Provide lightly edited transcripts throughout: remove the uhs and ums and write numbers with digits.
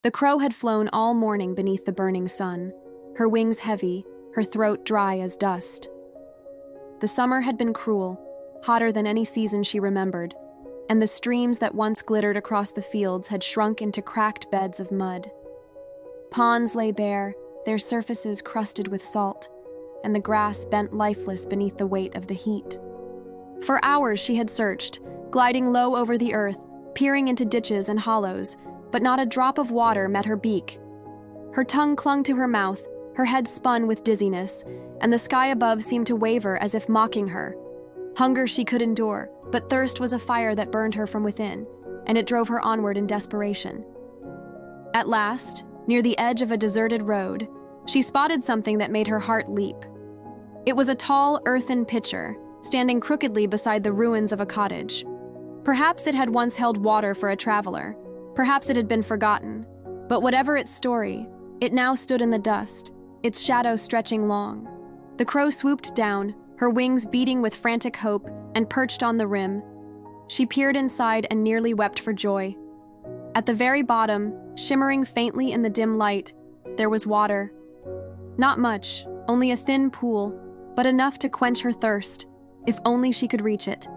The crow had flown all morning beneath the burning sun, her wings heavy, her throat dry as dust. The summer had been cruel, hotter than any season she remembered, and the streams that once glittered across the fields had shrunk into cracked beds of mud. Ponds lay bare, their surfaces crusted with salt, and the grass bent lifeless beneath the weight of the heat. For hours she had searched, gliding low over the earth, peering into ditches and hollows, but not a drop of water met her beak. Her tongue clung to her mouth, her head spun with dizziness, and the sky above seemed to waver as if mocking her. Hunger she could endure, but thirst was a fire that burned her from within, and it drove her onward in desperation. At last, near the edge of a deserted road, she spotted something that made her heart leap. It was a tall, earthen pitcher, standing crookedly beside the ruins of a cottage. Perhaps it had once held water for a traveler, perhaps it had been forgotten, but whatever its story, it now stood in the dust, its shadow stretching long. The crow swooped down, her wings beating with frantic hope, and perched on the rim. She peered inside and nearly wept for joy. At the very bottom, shimmering faintly in the dim light, there was water. Not much, only a thin pool, but enough to quench her thirst, if only she could reach it.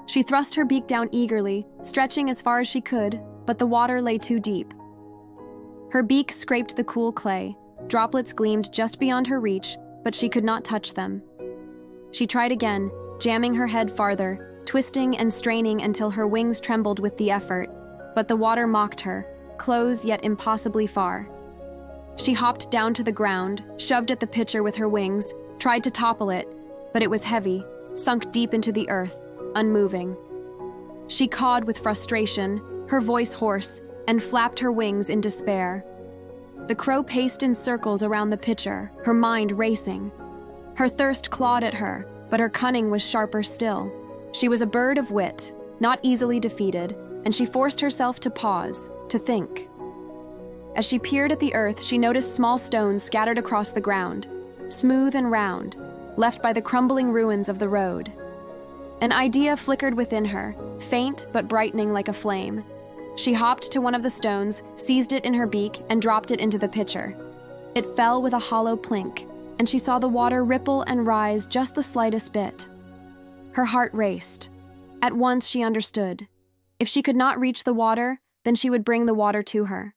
She thrust her beak down eagerly, stretching as far as she could, but the water lay too deep. Her beak scraped the cool clay. Droplets gleamed just beyond her reach, but she could not touch them. She tried again, jamming her head farther, twisting and straining until her wings trembled with the effort, but the water mocked her, close yet impossibly far. She hopped down to the ground, shoved at the pitcher with her wings, tried to topple it, but it was heavy, sunk deep into the earth, unmoving. She cawed with frustration, her voice hoarse, and flapped her wings in despair. The crow paced in circles around the pitcher, her mind racing. Her thirst clawed at her, but her cunning was sharper still. She was a bird of wit, not easily defeated, and she forced herself to pause, to think. As she peered at the earth, she noticed small stones scattered across the ground, smooth and round, left by the crumbling ruins of the road. An idea flickered within her, faint but brightening like a flame. She hopped to one of the stones, seized it in her beak, and dropped it into the pitcher. It fell with a hollow plink, and she saw the water ripple and rise just the slightest bit. Her heart raced. At once she understood. If she could not reach the water, then she would bring the water to her.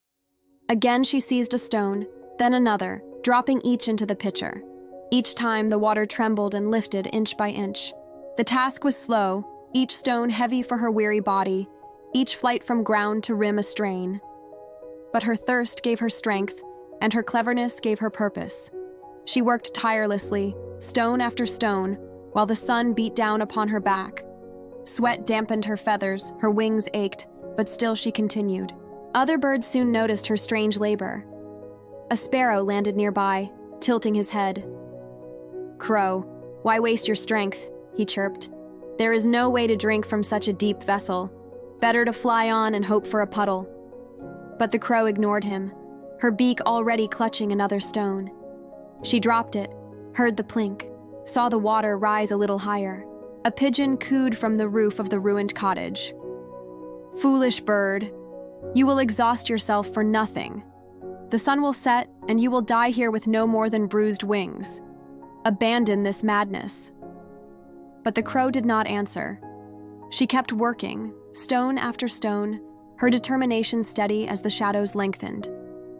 Again she seized a stone, then another, dropping each into the pitcher. Each time the water trembled and lifted inch by inch. The task was slow, each stone heavy for her weary body, each flight from ground to rim a strain. But her thirst gave her strength, and her cleverness gave her purpose. She worked tirelessly, stone after stone, while the sun beat down upon her back. Sweat dampened her feathers, her wings ached, but still she continued. Other birds soon noticed her strange labor. A sparrow landed nearby, tilting his head. "Crow, why waste your strength?" he chirped. "There is no way to drink from such a deep vessel. Better to fly on and hope for a puddle." But the crow ignored him, her beak already clutching another stone. She dropped it, heard the plink, saw the water rise a little higher. A pigeon cooed from the roof of the ruined cottage. "Foolish bird, you will exhaust yourself for nothing. The sun will set, and you will die here with no more than bruised wings. Abandon this madness." But the crow did not answer. She kept working, stone after stone, her determination steady as the shadows lengthened.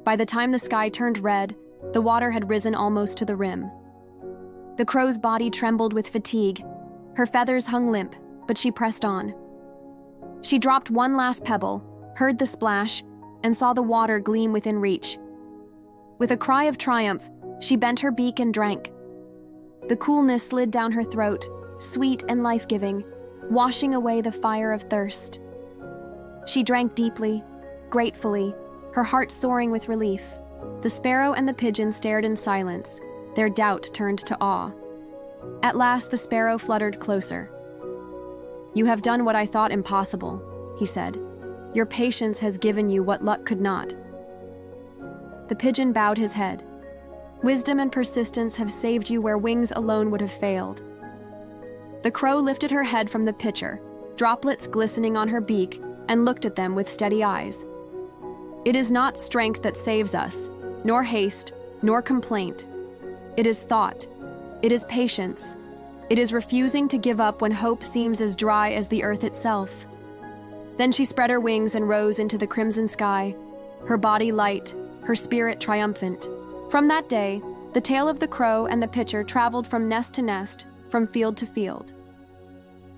By the time the sky turned red, the water had risen almost to the rim. The crow's body trembled with fatigue. Her feathers hung limp, but she pressed on. She dropped one last pebble, heard the splash, and saw the water gleam within reach. With a cry of triumph, she bent her beak and drank. The coolness slid down her throat, sweet and life-giving, washing away the fire of thirst. She drank deeply, gratefully, her heart soaring with relief. The sparrow and the pigeon stared in silence, their doubt turned to awe. At last the sparrow fluttered closer. "You have done what I thought impossible," he said. "Your patience has given you what luck could not." The pigeon bowed his head. "Wisdom and persistence have saved you where wings alone would have failed." The crow lifted her head from the pitcher, droplets glistening on her beak, and looked at them with steady eyes. It is not strength that saves us, nor haste, nor complaint. It is thought. It is patience. It is refusing to give up when hope seems as dry as the earth itself. Then she spread her wings and rose into the crimson sky, her body light, her spirit triumphant. From that day, the tale of the crow and the pitcher traveled from nest to nest, from field to field.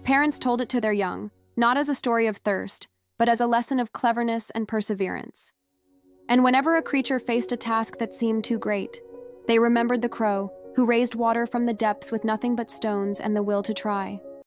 Parents told it to their young, not as a story of thirst, but as a lesson of cleverness and perseverance. And whenever a creature faced a task that seemed too great, they remembered the crow, who raised water from the depths with nothing but stones and the will to try.